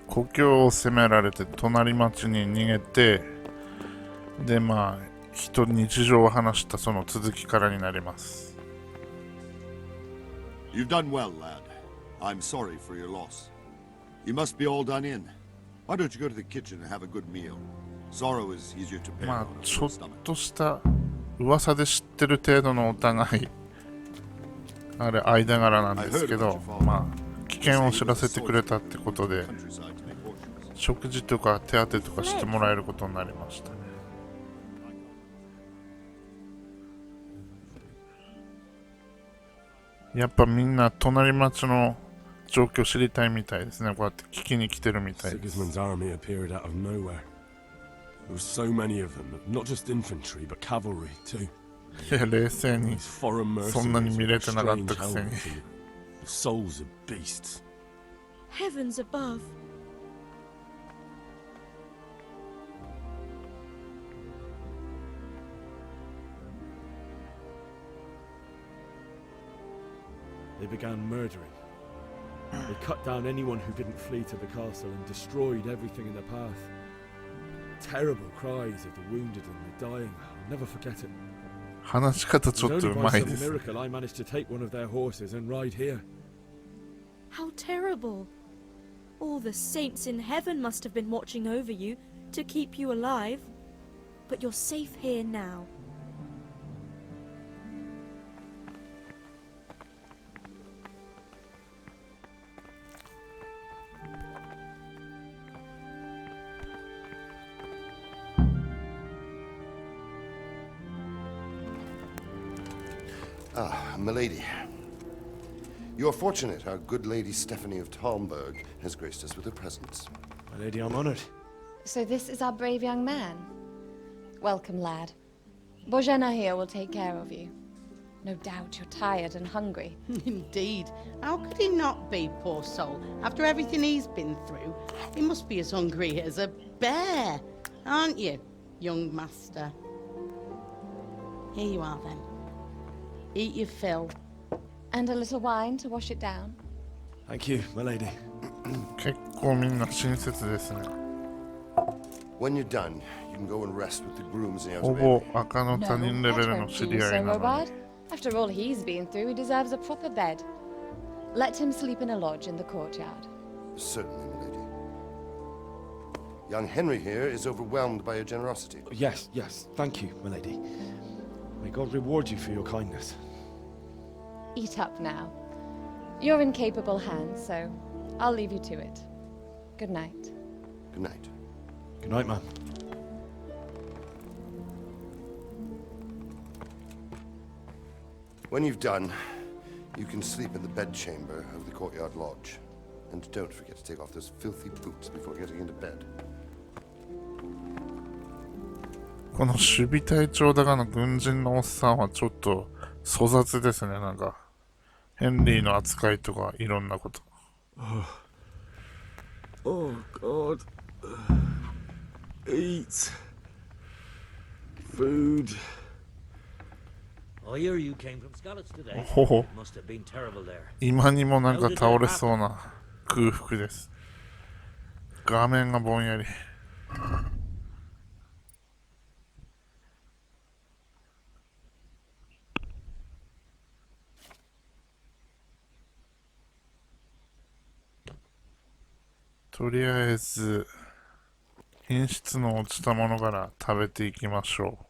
故郷を攻められて隣町に逃げて、で日常を話したその続きからになります。 You've done well, lad. I'm sorry for your loss. You must be all done in. Why don't you go to the kitchen and have a good meal? Sorrow is easier to bear on a ちょ full っ stomach. とした噂で知ってる程度のお互いあれ間柄なんですけど、危険を知らせてくれたってことで食事とか手当とかしてもらえることになりましたね。やっぱみんな隣町の状況知りたいみたいですね。こうやって聞きに来てるみたいです。Sigismund's army appeared out of nowhere. There were so many of them, not just infantry, but cavalry too. いや、冷静に These foreign そんなに mercenaries 見 with れてなかった strange くせに helmets and the souls of beasts. Heavens above. They began murdering. They cut down anyone who didn't flee to the castle and destroyed everything in their path. Terrible cries of the wounded and the dying. I'll never forget it. 話し方ち It ょっ was と only う by まい some です。 miracle I managed to take one of their horses and ride here. How terrible. All the saints in heaven must have been watching over you to keep you alive. But you're safe here now. Ah, milady. You are fortunate our good lady Stephanie of Talmberg has graced us with her presence. My lady, I'm honored. So this is our brave young man. Welcome, lad. Bojana here will take care of you. No doubt you're tired and hungry. Indeed. How could he not be, poor soul? After everything he's been through, he must be as hungry as a bear, aren't you, young master? Here you are, then. Eat your fill. And a little wine to wash it down. Thank you, my lady. 結構みんな親切ですね。 When you're done, you can go and rest with the grooms in the ほ outer ぼ bay. 赤の他人レベ that ルの won't 知 do り合 so, いなのに。 Robard. After all he's been through, he deserves a proper bed. Let him sleep in a lodge in the courtyard. Certainly, milady. Young Henry here is overwhelmed by your generosity. Yes, yes, thank you, my lady. May God reward you for your kindness. Eat up now. You're in capable hands, so I'll leave you to it. Good night. Good night. Good night, man. When you've done, you can sleep in the bedchamber of the courtyard lodge. And don't forget to take off those filthy boots before getting into bed. この守備隊長だがの軍人のおっさんはちょっと粗雑ですね。なんかヘンリーの扱いとかいろんなこと。Oh, God. Eat. Food. I hear you came from Scotland today. ほほ。 It must have been terrible there. 今にもなんか倒れそうな空腹です。画面がぼんやり。とりあえず品質の落ちたものから食べていきましょう。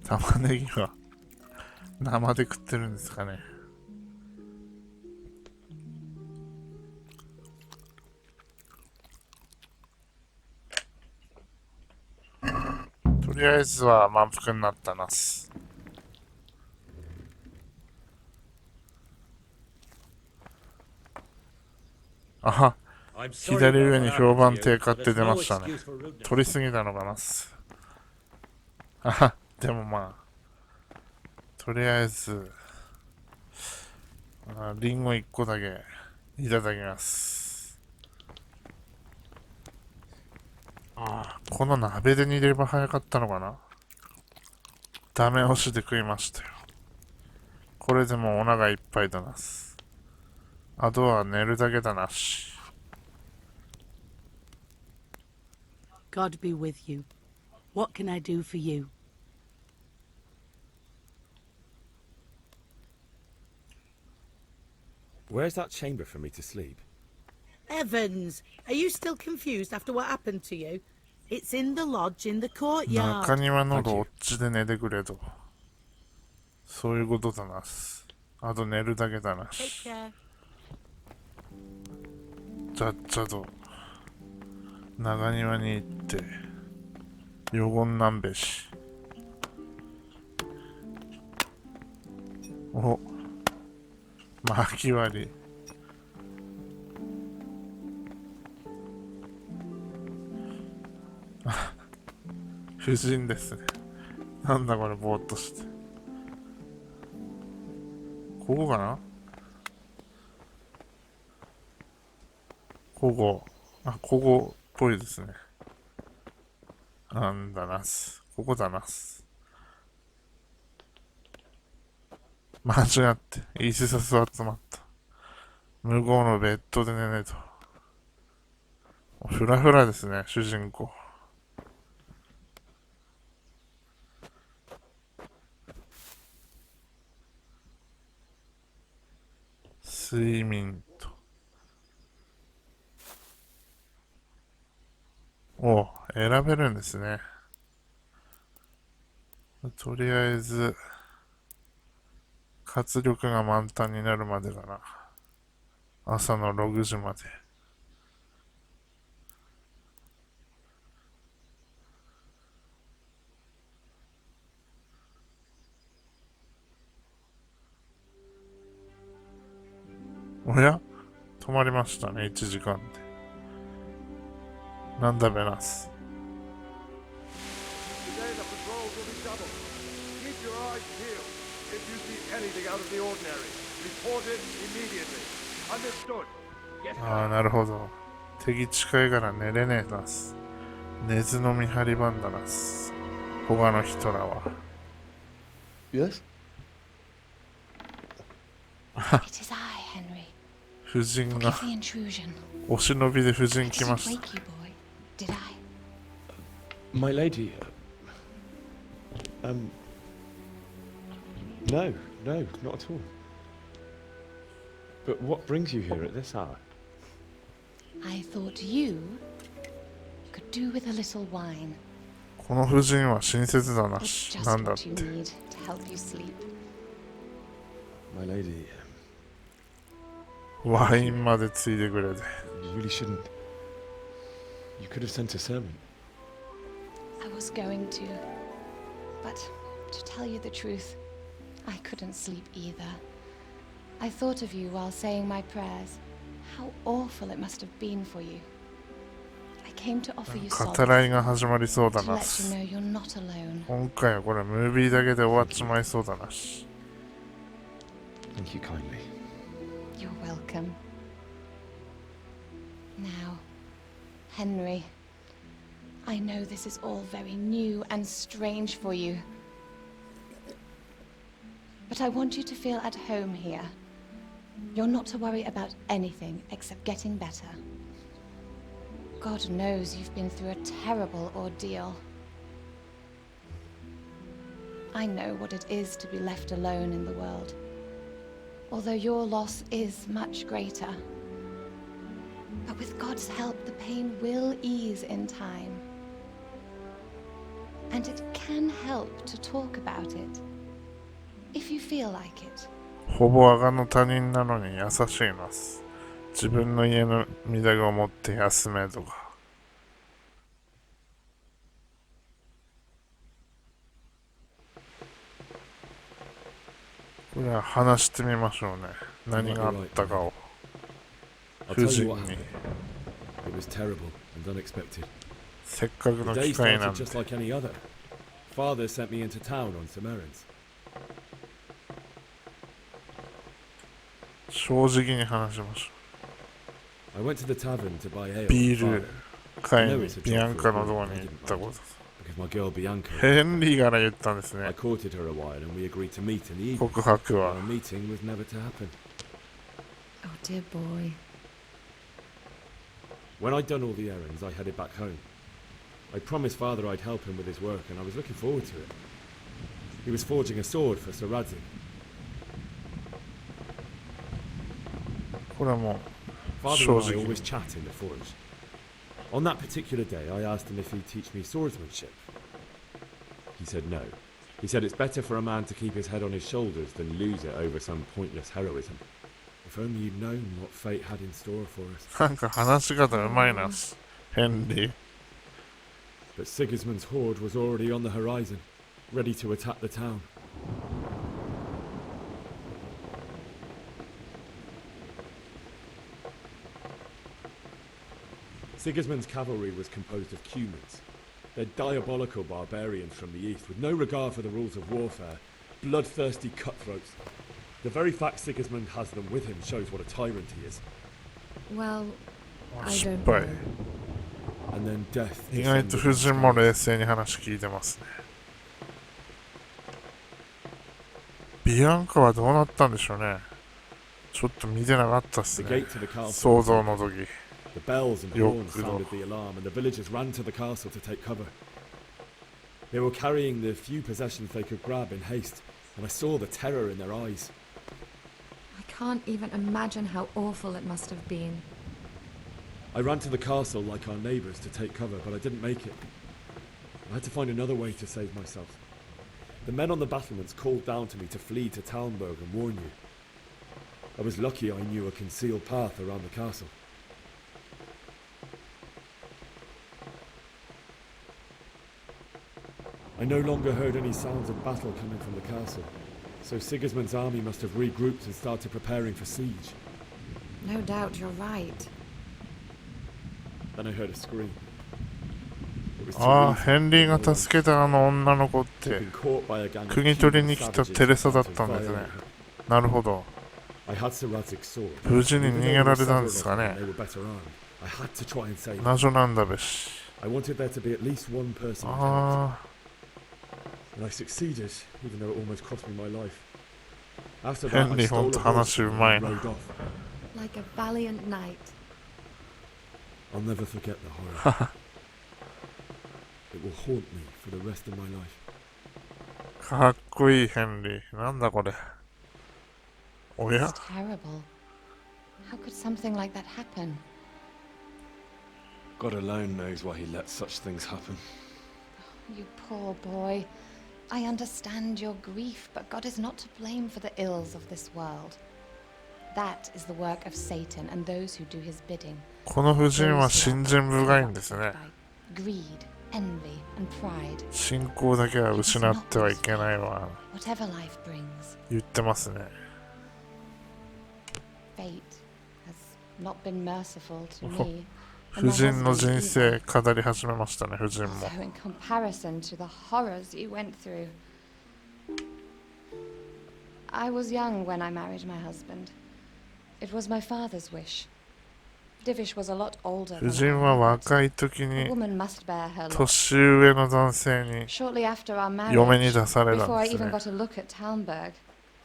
玉ねぎは生で食ってるんですかね。りあえずは満腹になったなす。あは、 I'm sorry 左 about 上に what 評 happened 判 to 低 you, 下っ but て it's 出ま no したね。 excuse for rudeness. 取りすぎたのかなす。あは、でもまあ、とりあえず、リンゴ1個だけいただきます。この鍋で煮れば早かったのかな。ダメ押しで食いましたよ。これでもうお腹いっぱいだなす。あとは寝るだけだなし。God be with you. What can I do for you? Where's that chamber for me to sleep? Evans, are you still confused after what happened to you? It's in the lodge in the courtyard. 中庭のロッジで寝てくれと。そういうことだなす。あと寝るだけだな Take し。 care. ちゃっちゃと長庭に行って余言なんべし。お、巻き割り。夫人ですね。なんだこれ、ぼーっとして。ここかな。ここ。ここっぽいですね。なんだなす。ここだなす。間違って、椅子さす集まった。向こうのベッドで寝ねと。フラフラですね、主人公。睡眠と。お、選べるんですね。とりあえず、活力が満タンになるまでかな。朝の6時まで。おや？止まりましたね、1時間で。なんだべなす。Today the patrols will be doubled. Keep your eyes peeled. If you see anything out of the ordinary, report it immediately. Understood? Yes, なるほど。敵近いから寝れねえなす。寝ずの見張り番だなす。他の人らは。Yes? It is I, Henry. 夫人が Forgive the intrusion. お忍びで夫人 I 来ま didn't した。 wake you, boy. Did I? My lady. No, no, not at all. But what brings you here at this hour? I thought you could do with a little wine. この夫人は親切だな It's し。 just なんだっ what you て。 need to help you sleep. My lady, ワインまでついてくれて。 you really shouldn't. You could have sent a servant. I was going to. But to tell you the truth, I couldn't sleep either. I thought of you while saying my prayers. How awful it must have been for you. I came to offer you 語 solace, らいが始まりそうだ to な let す。 you know you're not alone. 今回はこれムービーだけで終わっちまいそうだなし。 Thank you kindly. You're welcome. Now, Henry, I know this is all very new and strange for you. But I want you to feel at home here. You're not to worry about anything except getting better. God knows you've been through a terrible ordeal. I know what it is to be left alone in the world. Although your loss is much greater. But with God's help, the pain will ease in time. And it can help to talk about it, if you feel like it. ほぼ我がの他人なのに優しいます。自分の家の身だがを持って休めとか。これは話してみましょうね。何があったかを。 I'll tell 夫 you 人 what に happened. It was terrible and unexpected. せっかく The の day 機会な started んで just like any other. Father sent me into town on some errands. 正直に話しましょ I went to the tavern to buy ale う。ビ for ール father, 買いにビアンカのところに行ったこと。 because my girl Bianca. ヘンリーから言ったんです I ね。 courted her a while and we agreed to meet in the evening. 告白 Our は。 meeting was never to happen. Oh, dear boy. When I'd done all the errands, I headed back home. I promised father I'd help him with his work and I was looking forward to it. He was forging a sword for Sir Radzig. これはもう Father 正 and I 直 always chat in the forge. On that particular day, I asked him if he'd teach me swordsmanship. He said no. He said it's better for a man to keep his head on his shoulders than lose it over some pointless heroism. If only you'd known what fate had in store for us. なんか話し方うまいな、ヘンリー。 But Sigismund's horde was already on the horizon, ready to attack the town. Sigismund's cavalry was composed of Cumans. They're diabolical barbarians from the east, with no regard for the rules of warfare, bloodthirsty cutthroats. The very fact Sigismund has them with him shows what a tyrant he is. Well, I 失 don't 敗。 know. And then death 意外と descended 夫 in 人も skies. 冷静に話聞いてますね。ビアンカはどうなったんでしょうね。ちょっと見てなかったっす The ね。 gate to the castle 想 was 像 open. の時。 The bells and Yo, horns cuidado. sounded the alarm, and the villagers ran to the castle to take cover. They were carrying the few possessions they could grab in haste, and I saw the terror in their eyes. I can't even imagine how awful it must have been. I ran to the castle like our neighbours to take cover, but I didn't make it. I had to find another way to save myself. The men on the battlements called down to me to flee to Talmberg and warn you. I was lucky I knew a concealed path around the castle. I no longer heard any sounds of battle coming from the castle, so Sigismund's army must have regrouped and started preparing for siege. No doubt you're right. Then I heard a scream. It was ああ、 Theresa, ヘンリー my が aunt. 助けたあの女の子っ She'd て been caught by a gang of 国取り Cuban に来た savages テレサだっ who たんですね。 violated her. なるほど。 I had Sir Radzig's sword. 無事に Even 逃 though げ there ら were れたん several です of か them ね and。they were better armed. I had to try and save them. 謎なんだべし。 I wanted there to be at least one person who helped. あ And I succeeded, even though it almost cost me my life. After あ、ヘ that, ン I リーほん stole と a horse 話う and まいな。 rode off. Like a valiant knight. I'll never forget the horror. It will haunt me for the rest of my life. かっこいいヘンリー。なんだこれ。おや It's terrible. How could something like that happen? God alone knows why he lets such things happen. You poor boy. I understand your grief, but God is not to blame for the ills of this world. That is the work of Satan and those who do his bidding. この夫人は信心深いんですね。 Greed, envy, and pride. 信仰だけは失ってはいけないわ。 Whatever life brings, 言ってますね。 fate has not been merciful to me. 夫人の人生語り始めましたね、夫人も。 So in comparison to the horrors you went through, I was young when I married my husband. It was my father's wish. Divish was a lot older 夫 than 人は I, 若い時 but a に woman must bear her lot. 年上の男性に Shortly after our 嫁に marriage, 出された before ん I です even ね。 got a look at Talmberg,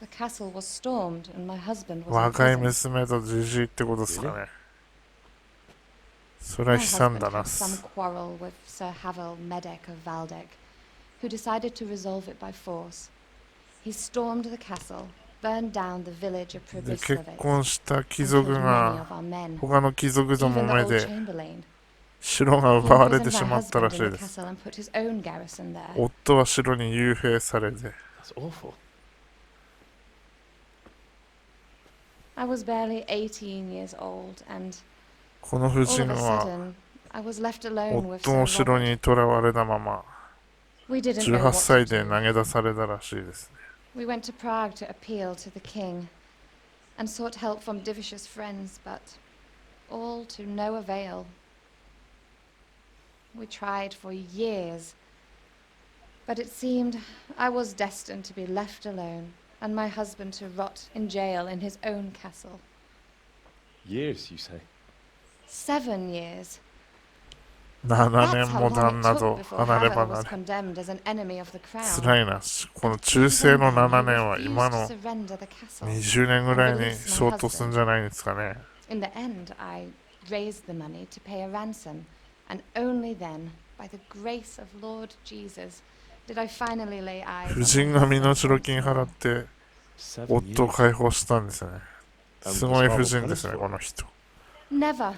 the castle was stormed and my husband was in 若い prison. 娘とじじいってことですかね。それは My 悲惨 husband だな。 had some quarrel with Sir Havel Medek of Valdek, who decided to resolve it by force. He stormed the castle, burned down the village of で、結 Pribyslavets, 婚した貴 and 族 killed many が of our men, 他の貴族と even も the め old で chamberlain. 城が He 奪われて imprisoned し my まったら husband し in い the です。 castle and put his own garrison there. 夫は城に幽閉されて、 That's awful. I was barely 18 years old, and この夫 all 人 of a は sudden, I was left alone with 夫 Sir の城 Robert. に囚われたまま We didn't know 18 what 歳 to で do. 投げ出されたらしいですね。We went to Prague to appeal to the king and sought help from divicious friends, but all to no avail. We tried for years, but it seemed I was destined to be left alone and my husband to rot in jail in his own castle. Years, you say? 7 years. 7 That's 年 how も long 旦 it 那 took と before 離れ Havel 離 was れ。 condemned as an enemy of the crown. 辛いな。この中 Even 世の then, 7 he 年は今 refused の to surrender the castle. 20年ぐらいに相当するんじゃないですかね。In the end, I raised the money to pay a ransom, and only then, by the grace of Lord Jesus, did I finally lay eyes 夫 on 人 my が身 husband 代金 once 払 more. って7夫を years. 解放したんですね。すごい夫人ですね、この人。 Never.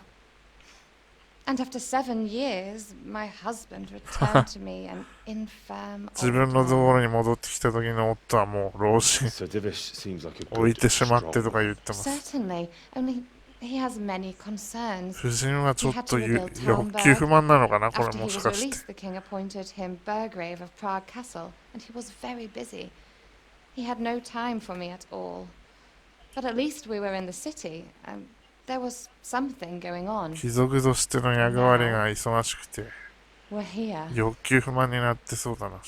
And after 7 years, my husband returned to me an infirm 自分 old のとこ man. ろに戻ってきた時の夫はもう老人 Sir Divish seems like a 置い good, てしまって strong とか man. 言ってます。 Certainly, only he has many concerns. 夫人はちょっと He had to rebuild 欲求不満なのかな、これ After he もし was かして。 released, the king appointed him Burgrave of Prague Castle, and he was very busy. He had no time for me at all. But at least we were in the city, and there was something going on. 貴族としての役割が忙しくて We're here. 欲求不満になってそうだな。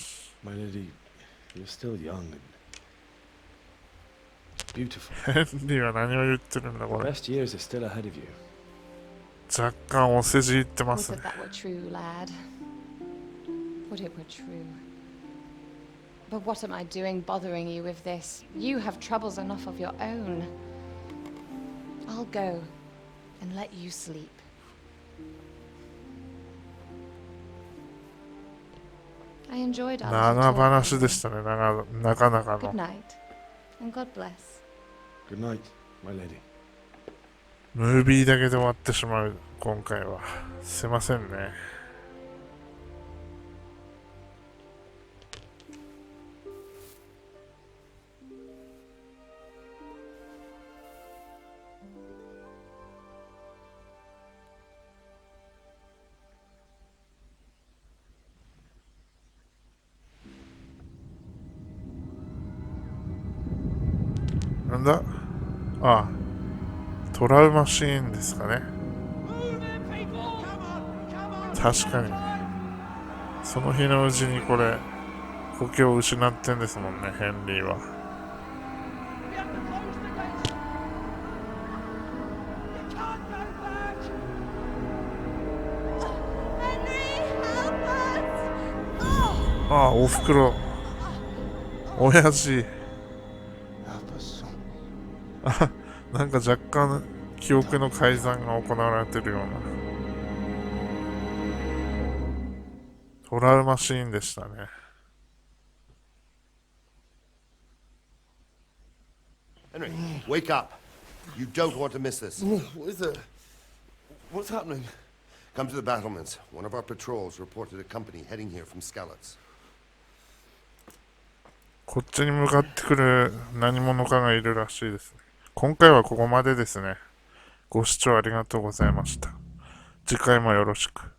My lady, you're still young and beautiful. ヘンリーは何を言ってるんだ、こ The れ。 best years are still ahead of you. 若干お世辞言ってま Would すね that。that were true, lad. Would it were true. But what am I doing bothering you with this? You have troubles enough of your own. I'll go and let you sleep. I enjoyed our little 長 talk 話 this で evening. したね、なかなか Good の。 night, and God bless. Good night, my lady. ムービーだけで終わってしまう、今回は。すいませんね。なんだああ、トラウマシーンですかね。確かに。その日のうちにこれ、故郷を失ってんですもんね、ヘンリーは。ああ、おふくろ。親父。あ、なんか若干記憶の改ざんが行われてるようなトラウマシーンでしたね。Henry, wake up. You don't want to miss this. What is it? What's happening? Come to the battlements. One of our patrols reported a company heading here from Skalitz. こっちに向かってくる何者かがいるらしいですね。今回はここまでですね。ご視聴ありがとうございました。次回もよろしく。